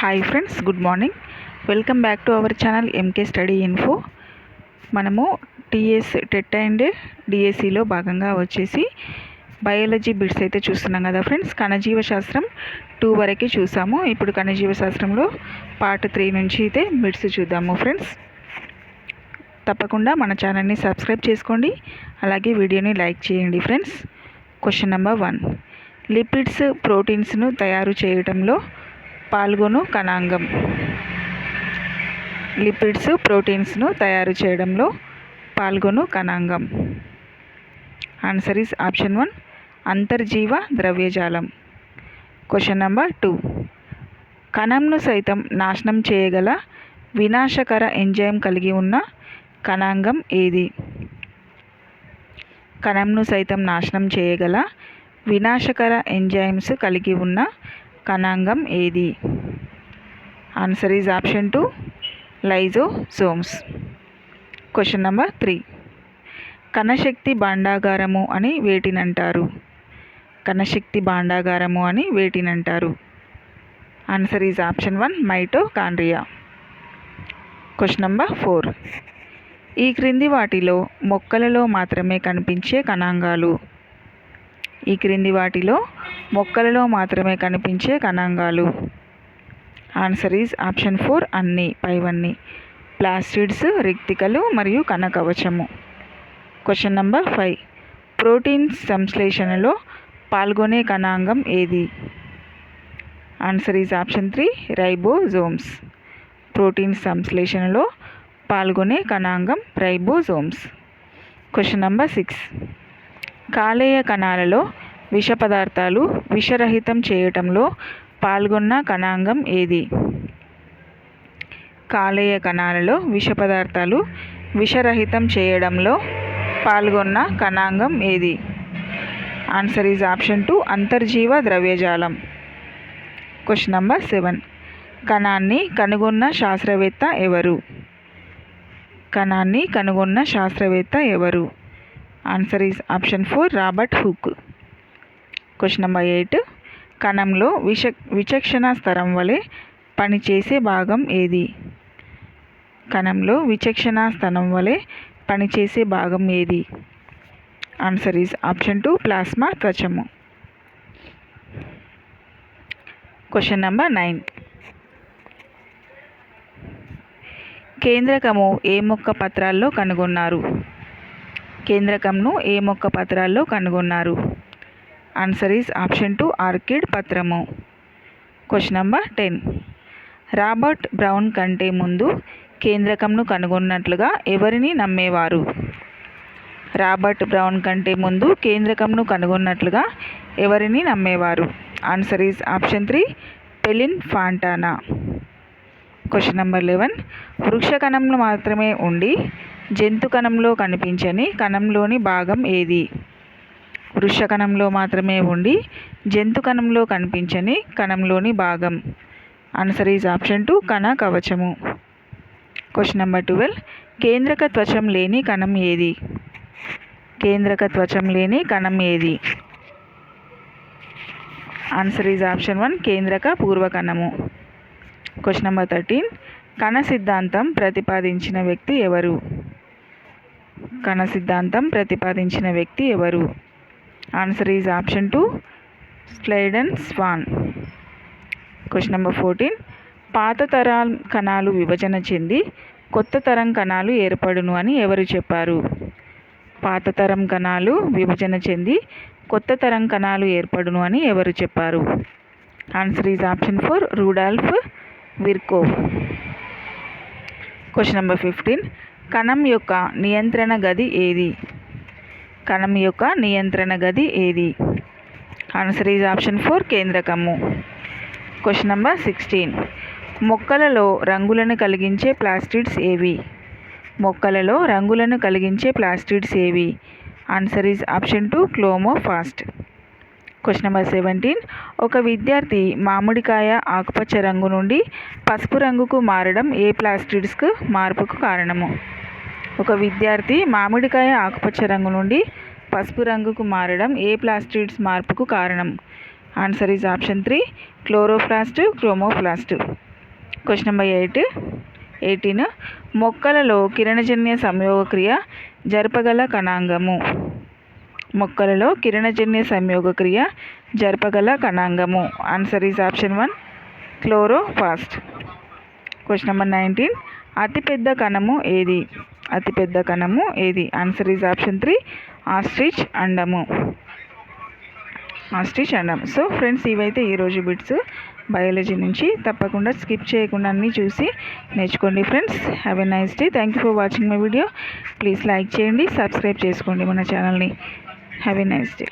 Hi friends, good morning. Welcome back to our channel MK study info. మనము TS TET and డిఎస్సిలో భాగంగా వచ్చేసి biology bits అయితే చూస్తున్నాం కదా ఫ్రెండ్స్. కణజీవ శాస్త్రం 2 వరకు చూసాము. ఇప్పుడు కణజీవ శాస్త్రంలో పార్ట్ 3 నుంచి అయితే బిట్స్ చూద్దాము ఫ్రెండ్స్. తప్పకుండా మన ఛానల్ని సబ్స్క్రైబ్ చేసుకోండి, అలాగే వీడియోని లైక్ చేయండి ఫ్రెండ్స్. Question number 1. లిపిడ్స్ ప్రోటీన్స్ను తయారు చేయడంలో పాల్గొను కణాంగం. లిపిడ్స్ ప్రోటీన్స్ను తయారు చేయడంలో పాల్గొను కణాంగం. ఆన్సర్ ఈస్ ఆప్షన్ 1, అంతర్జీవ ద్రవ్యజాలం. Question number 2. కణంను సైతం నాశనం చేయగల వినాశకర ఎంజైమ్ కలిగి ఉన్న కణాంగం ఏది? కణంను సైతం నాశనం చేయగల వినాశకర ఎంజైమ్స్ కలిగి ఉన్న కణాంగం ఏది? Answer is option 2, lysosomes. Question number 3. కణశక్తి భాండాగారము అని వేటినంటారు? కణశక్తి భాండాగారము అని వేటినంటారు? Answer is option 1, mitochondria. Question number 4. ఈ క్రింది వాటిలో మొక్కలలో మాత్రమే కనిపించే కణాంగాలు. ఈ క్రింది వాటిలో మొక్కలలో మాత్రమే కనిపించే కణాంగాలు. ఆన్సర్ ఈజ్ ఆప్షన్ 4, అన్నీ, పైవన్నీ. ప్లాస్టిడ్స్, రిక్తికలు మరియు కణకవచము. Question number 5. ప్రోటీన్ సంశ్లేషణలో పాల్గొనే కణాంగం ఏది? Answer is option 3, ribosomes. Protein సంశ్లేషణలో పాల్గొనే కణాంగం రైబోజోమ్స్. Question number 6. కాలేయ కణాలలో విష పదార్థాలు విషరహితం చేయటంలో పాల్గొన్న కణాంగం ఏది? కాలేయ కణాలలో విష పదార్థాలు విషరహితం చేయడంలో పాల్గొన్న కణాంగం ఏది? ఆన్సర్ ఈజ్ ఆప్షన్ 2, అంతర్జీవ ద్రవ్యజాలం. Question number 7. కణాన్ని కనుగొన్న శాస్త్రవేత్త ఎవరు? కణాన్ని కనుగొన్న శాస్త్రవేత్త ఎవరు? Answer is option 4, Robert Hooke. Question number 8. కణంలో విచక్షణ స్థరం వలె పనిచేసే భాగం ఏది? కణంలో విచక్షణ స్థలం వలె పనిచేసే భాగం ఏది? ఆన్సర్ ఈజ్ ఆప్షన్ 2, ప్లాస్మా త్వచము. Question number 9. కేంద్రకము ఏ మొక్క పత్రాల్లో కనుగొన్నారు? కేంద్రకంను ఏ మొక్క పత్రాల్లో కనుగొన్నారు? ఆన్సర్ ఈజ్ ఆప్షన్ 2, ఆర్కిడ్ పత్రము. Question number 10. రాబర్ట్ బ్రౌన్ కంటే ముందు కేంద్రకంను కనుగొన్నట్లుగా ఎవరిని నమ్మేవారు? రాబర్ట్ బ్రౌన్ కంటే ముందు కేంద్రకంను కనుగొన్నట్లుగా ఎవరిని నమ్మేవారు? ఆన్సర్ ఈజ్ ఆప్షన్ 3, పెలిన్ ఫాంటానా. Question number 11. వృక్ష కణంలో మాత్రమే ఉండి జంతు కణంలో కనిపించని కణంలోని భాగం ఏది? వృక్ష కణంలో మాత్రమే ఉండి జంతు కణంలో కనిపించని కణంలోని భాగం. ఆన్సర్ ఈజ్ ఆప్షన్ 2, కణ కవచము. Question number 12. కేంద్రక త్వచం లేని కణం ఏది? కేంద్రక త్వచం లేని కణం ఏది? ఆన్సర్ ఈజ్ ఆప్షన్ 1, కేంద్రక పూర్వకణము. Question number 13. కణ సిద్ధాంతం ప్రతిపాదించిన వ్యక్తి ఎవరు? కణ సిద్ధాంతం ప్రతిపాదించిన వ్యక్తి ఎవరు? Answer is option 2, Schleiden Schwann. Question number 14. పాత తరం కణాలు విభజన చెంది కొత్త తరం కణాలు ఏర్పడును అని ఎవరు చెప్పారు? పాత తరం కణాలు విభజన చెంది కొత్త తరం కణాలు ఏర్పడును అని ఎవరు చెప్పారు? Answer is option 4, Rudolf Virchow. Question number 15. కణం యొక్క నియంత్రణ గది ఏది? కణం యొక్క నియంత్రణ గది ఏది? ఆన్సర్ ఈజ్ ఆప్షన్ 4, కేంద్రకము. Question number 16. మొక్కలలో రంగులను కలిగించే ప్లాస్టిడ్స్ ఏవి? మొక్కలలో రంగులను కలిగించే ప్లాస్టిడ్స్ ఏవి? ఆన్సర్ ఈజ్ ఆప్షన్ 2, క్లోమోఫాస్ట్. Question number 17. ఒక విద్యార్థి మామిడికాయ ఆకుపచ్చ రంగు నుండి పసుపు రంగుకు మారడం ఏ ప్లాస్టిడ్స్ మార్పుకు కారణము? ఒక విద్యార్థి మామిడికాయ ఆకుపచ్చ రంగు నుండి పసుపు రంగుకు మారడం ఏ ప్లాస్టిడ్స్ మార్పుకు కారణం? Answer is option 3, chloroplast, chromoplast. Question number 18 మొక్కలలో కిరణజన్య సంయోగక్రియ జరపగల కణాంగము. మొక్కలలో కిరణజన్య సంయోగక్రియ జరపగల కణాంగము. Answer is option 1 chloroplast. Question number 19 అతిపెద్ద కణము ఏది? అతిపెద్ద కణము ఏది? ఆన్సర్ ఈజ్ ఆప్షన్ 3 ఆస్ట్రిచ్ అండము. ఆస్ట్రిచ్ అండం. సో ఫ్రెండ్స్, ఇవైతే ఈరోజు బిట్స్ బయాలజీ నుంచి. తప్పకుండా స్కిప్ చేయకుండా అన్నీ చూసి నేర్చుకోండి friends. Have a nice day. Thank you for watching my video. Please like చేయండి, సబ్స్క్రైబ్ చేసుకోండి మన ఛానల్ని. Have a nice day.